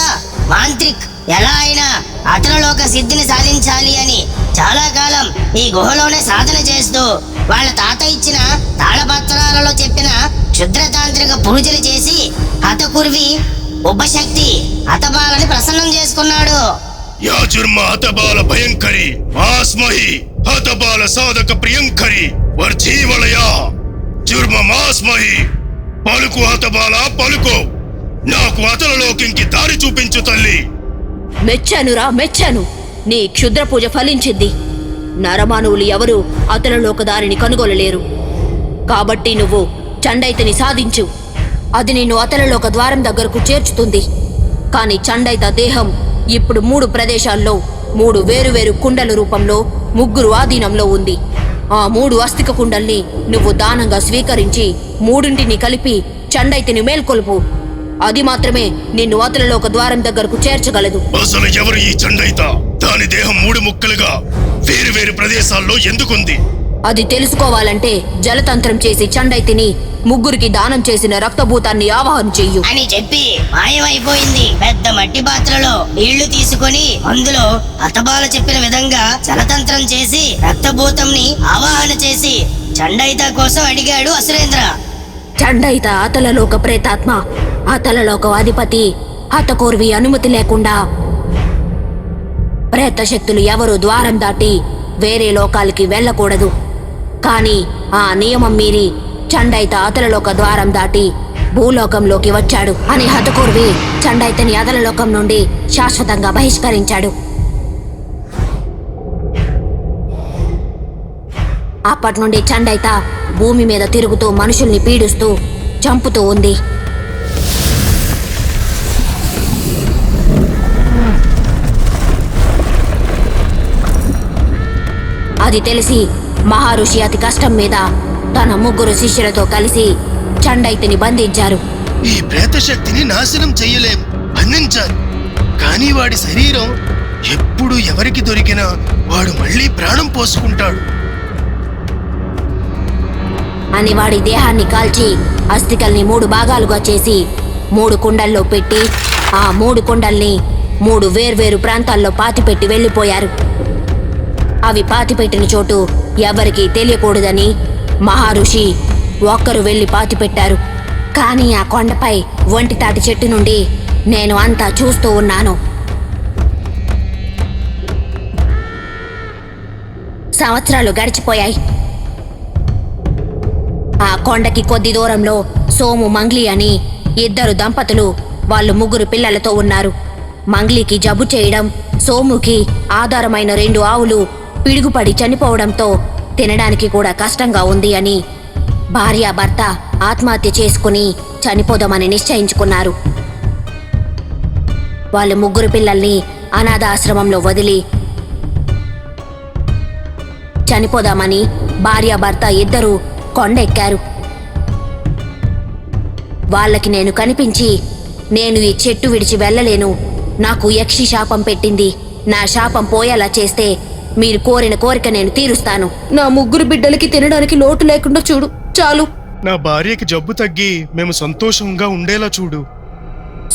మాంత్రిక్ ఎలా అయినా అతలలోక సిద్ధిని సాధించాలి అని చాలా కాలం ఈ గుహలోనే సాధన చేస్తూ వాళ్ళ తాత ఇచ్చిన తాళపత్రాలలో చెప్పిన క్షుద్రతాంత్రిక పూజలు చేసి హతకుర్వి ఉపశక్తి హతబాలని ప్రసన్నం చేసుకున్నాడు. యాజుర్మ హతబాల భయంకరి మాస్మహి హతబాల సాధక ప్రియంకరి వర్జీవలయా జుర్మ మాస్మహి. పలుకు హతబాల పలుకు, నాకు అతలలోకింకి దారి చూపించు తల్లి. మెచ్చాను. నీ క్షుద్ర పూజ ఫలించింది. నరమానవులు ఎవరూ అతలలోక దారిని కనుగొనలేరు. కాబట్టి నువ్వు చండైతని సాధించు. అది నిన్ను అతలలోక ద్వారం దగ్గరకు చేర్చుతుంది. కాని చండైత దేహం ఇప్పుడు 3 ప్రదేశాల్లో 3 వేరువేరు కుండల రూపంలో 3 ఆధీనంలో ఉంది. ఆ 3 అస్థిక కుండల్ని నువ్వు దానంగా స్వీకరించి 3ంటిని కలిపి చండైతని మేల్కొల్పు. అది మాత్రమే నిన్ను అతలలోక ద్వారం దగ్గరకు చేర్చగలదు. అసలు ఎవరు ఈ చండైత? దాని దేహం 3 ముక్కలుగా వేరు వేరు ప్రదేశాల్లో ఎందుకుంది? అది తెలుసుకోవాలంటే జలతంత్రం చేసి చండైతిని 3కి దానం చేసిన రక్తభూతాన్ని ఆవాహన చెయ్యు అని చెప్పి మాయమైపోయింది. పెద్ద మట్టి పాత్రలో నీళ్లు తీసుకొని అందులో హతబాల చెప్పిన విధంగా జలతంత్రం చేసి రక్తభూతంని ఆవాహన చేసి చండైత కోసం అడిగాడు అసురేంద్ర. చండైత అతలలోక ప్రేతాత్మ, అతలలోక అధిపతి హతకూర్వి అనుమతి లేకుండా ప్రేత శక్తులు ఎవరు ద్వారం దాటి వేరే లోకాలకి వెళ్ళకూడదు. కానీ ఆ నియమం మీరి చండైత అతలలోక ద్వారం దాటి భూలోకంలోకి వచ్చాడు అని హతకూర్వి చండైతని అతలలోకం నుండి శాశ్వతంగా బహిష్కరించాడు. అప్పటి నుండి చండైత భూమి మీద తిరుగుతూ మనుషుల్ని పీడిస్తూ చంపుతూ ఉంది. అది తెలిసి మహర్షి అతి కష్టం మీద తన తన 3 శిష్యులతో కలిసి చండైతిని బంధించారు. ఈ ప్రేత శక్తిని నాశనం చెయ్యలేం, బంధించాలి. కానీ వాడి శరీరం ఎప్పుడు ఎవరికి దొరికినా వాడు మళ్ళీ ప్రాణం పోసుకుంటాడు అని వాడి దేహాన్ని కాల్చి అస్థికల్ని 3 భాగాలుగా చేసి 3 కుండల్లో పెట్టి ఆ 3 కుండల్ని 3 వేర్వేరు ప్రాంతాల్లో పాతిపెట్టి వెళ్ళిపోయారు. అవి పాతిపెట్టిన చోటు ఎవరికీ తెలియకూడదని మహారుషి ఒక్కరు వెళ్లి పాతిపెట్టారు. కానీ ఆ కొండపై ఒంటి తాటి చెట్టు నుండి నేను అంతా చూస్తూ ఉన్నాను. సంవత్సరాలు గడిచిపోయాయి. ఆ కొండకి కొద్ది దూరంలో సోము మంగ్లీ అని 2 దంపతులు వాళ్ళు 3 పిల్లలతో ఉన్నారు. మంగ్లీకి జబ్బు చేయడం, సోముకి ఆధారమైన 2 ఆవులు పిడుగుపడి చనిపోవడంతో తినడానికి కూడా కష్టంగా ఉంది అని భార్యాభర్త ఆత్మహత్య చేసుకుని చనిపోదామని నిశ్చయించుకున్నారు. వాళ్ళ 3 పిల్లల్ని అనాథాశ్రమంలో వదిలి చనిపోదామని భార్యాభర్త 2 కొండెక్కారు. వాళ్ళకి నేను కనిపించి, నేను ఈ చెట్టు విడిచి వెళ్ళలేను, నాకు యక్షి శాపం పెట్టింది, నా శాపం పోయేలా చేస్తే మీరు కోరిన కోరిక నేను తీరుస్తాను. నా 3 బిడ్డలకి తినడానికి లోటు లేకుండా చూడు, చాలు. నా భార్యకి జబ్బు తగ్గి మేము సంతోషంగా ఉండేలా చూడు.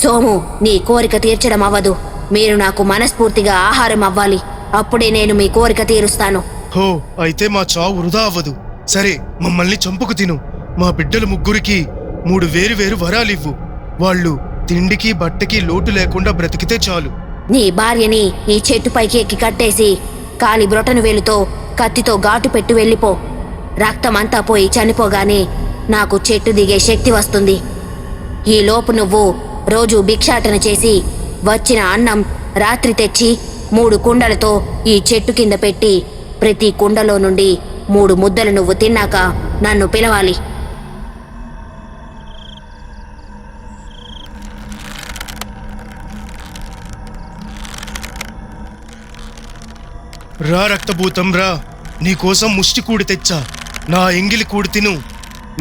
సోము, నీ కోరిక తీర్చడం అవ్వదు. మీరు నాకు మనస్ఫూర్తిగా ఆహారం అవ్వాలి, అప్పుడే నేను మీ కోరిక తీరుస్తాను. హో, అయితే మా చావు వృధా అవ్వదు. సరే, మమ్మల్ని చంపుకు తిను. మా బిడ్డల 3కి 3 వేరు వరాలివ్వు. వాళ్ళు తిండికి బట్టకి లోటు లేకుండా బ్రతికితే చాలు. నీ భార్యని ఈ చెట్టుపైకి ఎక్కి కట్టేసి కాలి బ్రొటను వేలుతో కత్తితో ఘాటు పెట్టి వెళ్ళిపో. రక్తమంతా పోయి చనిపోగానే నాకు చెట్టు దిగే శక్తి వస్తుంది. ఈ లోపు నువ్వు రోజు భిక్షాటన చేసి వచ్చిన అన్నం రాత్రి తెచ్చి 3 కుండలతో ఈ చెట్టు కింద పెట్టి ప్రతి కుండలో నుండి 3 ముద్దలు నువ్వు తిన్నాక నన్ను పిలవాలి. రా రక్తభూతం రా, నీకోసం ముష్టి కూడి తెచ్చా. నా ఎంగిలి కూడి తిను,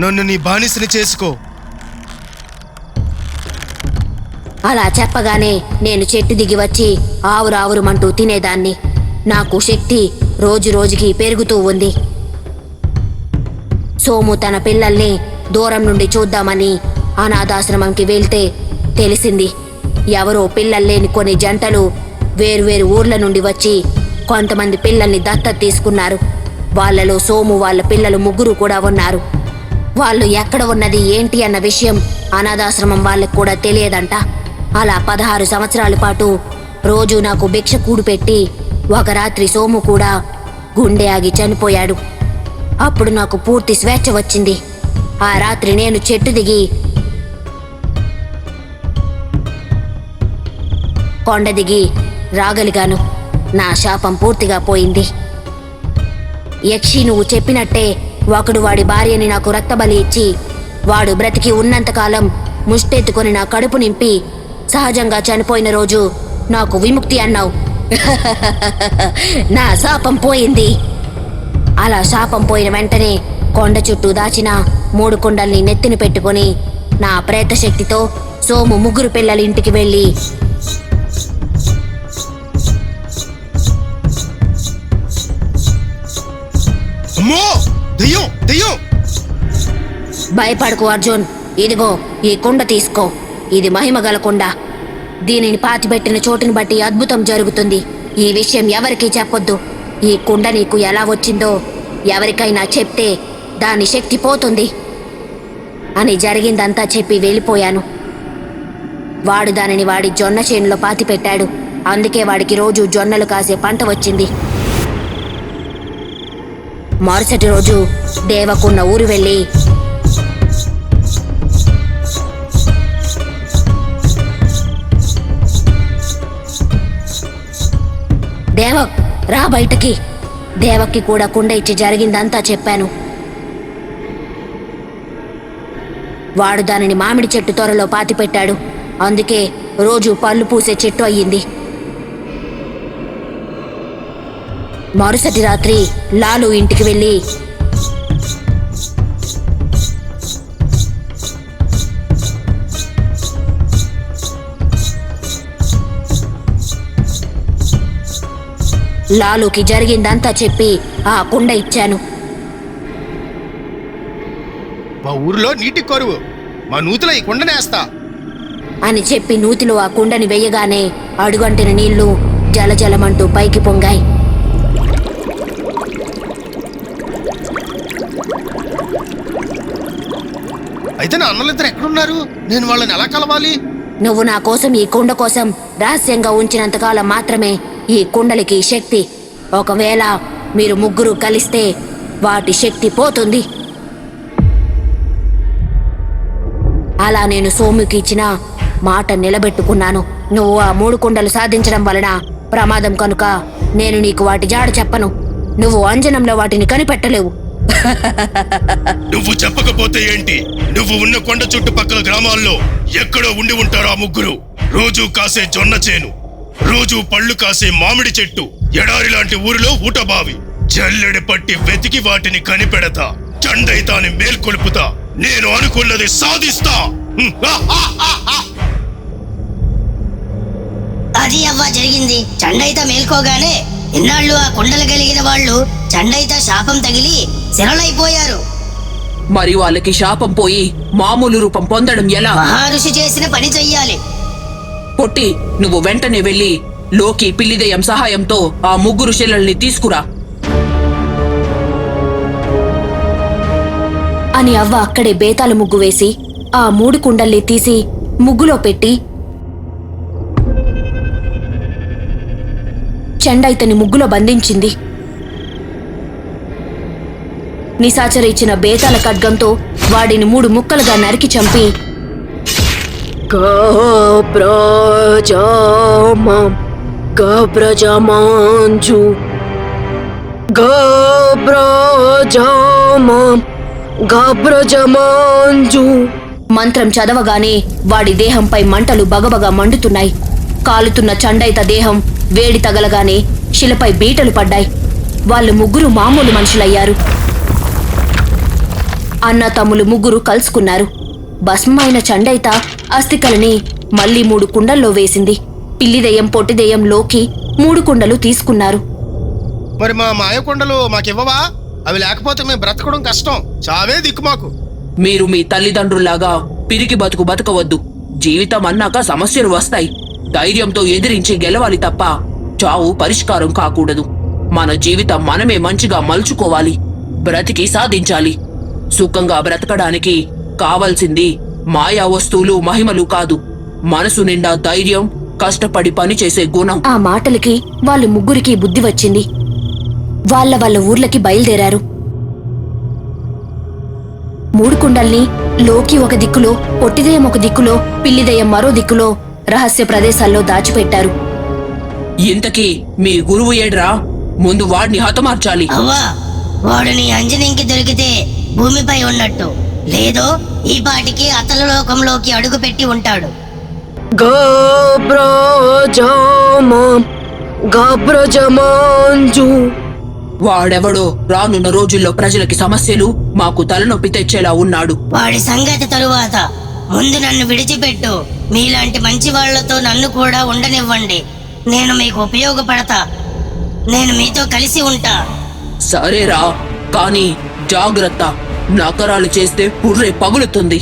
నన్ను నీ బానిసని చేసుకో. అలా చెప్పగానే నేను చెట్టు దిగి వచ్చి ఆవురావురుమంటూ తినేదాన్ని. నాకు శక్తి రోజు రోజుకి పెరుగుతూ ఉంది. సోము తన పిల్లల్ని దూరం నుండి చూద్దామని అనాథాశ్రమంకి వెళ్తే తెలిసింది, ఎవరో పిల్లల్లేని కొన్ని జంటలు వేరువేరు ఊర్ల నుండి వచ్చి కొంతమంది పిల్లల్ని దత్తత తీసుకున్నారు. వాళ్ళలో సోము వాళ్ళ పిల్లలు 3 కూడా ఉన్నారు. వాళ్ళు ఎక్కడ ఉన్నది ఏంటి అన్న విషయం అనాథాశ్రమం వాళ్ళకు కూడా తెలియదంట. అలా 16 సంవత్సరాల పాటు రోజు నాకు భిక్ష కూడు పెట్టి ఒక రాత్రి సోము కూడా గుండె ఆగి చనిపోయాడు. అప్పుడు నాకు పూర్తి స్వేచ్ఛ వచ్చింది. ఆ రాత్రి నేను చెట్టు దిగి కొండ దిగి రాగలిగాను. నా శాపం పూర్తిగా పోయింది. యక్షి, నువ్వు చెప్పినట్టే ఒకడు వాడి భార్యని నాకు రక్తబలి ఇచ్చి వాడు బ్రతికి ఉన్నంతకాలం ముష్టెత్తుకొని నా కడుపు నింపి సహజంగా చనిపోయిన రోజు నాకు విముక్తి అన్నావు. నా శాపం పోయింది. అలా శాపం పోయిన వెంటనే కొండ చుట్టూ దాచిన 3 కుండల్ని నెత్తిన పెట్టుకుని నా ప్రేత శక్తితో సోము 3 పిల్లల ఇంటికి వెళ్ళి అమ్మో, దెయ్యం దెయ్యం! భయపడకు అర్జున్, ఇదిగో ఈ కుండ తీసుకో. ఇది మహిమగల కుండ. దీనిని పాతిపెట్టిన చోటుని బట్టి అద్భుతం జరుగుతుంది. ఈ విషయం ఎవరికీ చెప్పొద్దు. ఈ కుండ నీకు ఎలా వచ్చిందో ఎవరికైనా చెప్తే దాని శక్తి పోతుంది అని జరిగిందంతా చెప్పి వెళ్ళిపోయాను. వాడు దానిని వాడి జొన్న చేనులో పాతిపెట్టాడు. అందుకే వాడికి రోజు జొన్నలు కాసే పంట వచ్చింది. మరుసటి రోజు దేవకున్న ఊరు వెళ్ళి దేవక్, రా బయటకి. దేవక్కి కూడా కుండ ఇచ్చి జరిగిందంతా చెప్పాను. వాడు దానిని మామిడి చెట్టు త్వరలో పాతిపెట్టాడు. అందుకే రోజు పళ్ళు పూసే చెట్టు అయ్యింది. మరుసటి రాత్రి లాలు ఇంటికి వెళ్ళి లాలుకి జరిగిందంతా చెప్పి ఆ కుండ ఇచ్చాను. మా ఊరిలో నీటి కరువు, మా నూతిలో ఈ కుండనేస్తా. అని చెప్పి నూతిలో ఆ కుండని వెయ్యగానే అడుగంటిన నీళ్లు జలజలమంటూ పైకి పొంగాయి. అయితే నా అన్నలిద్దరు ఎక్కడున్నారు? నేను వాళ్ళని ఎలా కలవాలి? నువ్వు నా కోసం ఈ కుండ కోసం రహస్యంగా ఉంచినంతకాలం మాత్రమే ఈ కుండలకి శక్తి. ఒకవేళ మీరు ముగ్గురు కలిస్తే వాటి శక్తి పోతుంది. అలా నేను సోముకి ఇచ్చిన మాట నిలబెట్టుకున్నాను. నువ్వు ఆ 3 కుండలు సాధించడం వలన ప్రమాదం కనుక నేను నీకు వాటి జాడ చెప్పను. నువ్వు అంజనంలో వాటిని కనిపెట్టలేవు. నువ్వు చెప్పకపోతే ఏంటి? నువ్వు ఉన్న కొండ చుట్టుపక్కల గ్రామాల్లో ఎక్కడో ఉండి ఉంటారు ఆ ముగ్గురు. రోజు కాసే జొన్న చేను, రోజు పళ్ళు కాసే మామిడి చెట్టు, ఎడారి లాంటి ఊరిలో ఊటబావి, జల్లెడ పట్టి వెతికి వాటిని కనిపెడతా. చండైతాని మేల్కొలుపుతా. నేను అనుకున్నది సాధిస్తా. అది అవ్వ జరిగింది. చండైత మేల్కోగానే ఇన్నాళ్ళు ఆ కుండలు కలిగిన వాళ్ళు చండైత శాపం తగిలి శిరలైపోయారు. మరి వాళ్ళకి శాపం పోయి మామూలు రూపం పొందడం ఎలా? మహర్షి చేసిన పని చెయ్యాలి. పొట్టి, నువ్వు వెంటనే వెళ్ళి లోకి పిల్లిదయ్యం సహాయంతో ఆ ముగ్గురు శిలల్ని తీసుకురా అని అవ్వ అక్కడే బేతాల ముగ్గు వేసి ఆ 3 కుండల్ని తీసి ముగ్గులో పెట్టి చండైతని ముగ్గులో బంధించింది. నిశాచర ఇచ్చిన బేతాల ఖడ్గంతో వాడిని 3 ముక్కలుగా నరికి చంపి మంత్రం చదవగానే వాడి దేహంపై మంటలు బగబగా మండుతున్నాయి. కాలుతున్న చండైత దేహం వేడి తగలగానే శిలపై బీటలు పడ్డాయి. వాళ్ళు ముగ్గురు మామూలు మనుషులయ్యారు. అన్న తమ్ములు ముగ్గురు కలుసుకున్నారు. భస్మైన చండైత అస్థికలని మళ్ళీ 3 కుండల్లో వేసింది. పిల్లిదెయ్యం పొట్టిదెయ్యం లోకి 3 కుండలు తీసుకున్నారు. మరి మా మాయకొండలు మాకివ్వవా? అవి లేకపోతే మేము బ్రతకడం కష్టం. చావే దిక్కు మాకు. మీరు మీ తల్లిదండ్రుల్లాగా పిరికి బతుకు బతకవద్దు. జీవితం అన్నాక సమస్యలు వస్తాయి. ధైర్యంతో ఎదిరించి గెలవాలి తప్ప చావు పరిష్కారం కాకూడదు. మన జీవితం మనమే మంచిగా మలుచుకోవాలి. బ్రతికి సాధించాలి. సుఖంగా బ్రతకడానికి కావలసింది మాయా వస్తువులు మహిమలు కాదు, మనసు నిండా ధైర్యం, కష్టపడి పని చేసే గుణం. ఆ మాటలకి వాళ్ళు ముగ్గురికి బుద్ధి వచ్చింది. వాళ్ళ ఊర్లకి బయలుదేరారు. 3 కుండల్ని లోకి ఒక దిక్కులో, పొట్టిదెయ్యం ఒక దిక్కులో, పిల్లిదెయ్యం మరో దిక్కులో రహస్య ప్రదేశాల్లో దాచిపెట్టారు. ఇంతకీ మీ గురువు ఏడ్రా? ముందు వాడిని హతమార్చాలి. అవ్వా, వాడు నీ అంజనంకి దొరికితే భూమిపై ఉన్నట్టు, లేదో ఈ పాటికి అతల లోకంలోకి అడుగు పెట్టి ఉంటాడు. వాడెవడో రానున్న రోజుల్లో ప్రజలకి సమస్యలు, మాకు తలనొప్పి తెచ్చేలా ఉన్నాడు. వాడి సంగతి తరువాత ముందు నన్ను విడిచిపెట్టు. మీలాంటి మంచి వాళ్లతో నన్ను కూడా ఉండనివ్వండి. నేను మీకు ఉపయోగపడతా. నేను మీతో కలిసి ఉంటా. సరేరా, కానీ జాగ్రత్త. నకరాలు చేస్తే పుర్రె పగులుతుంది.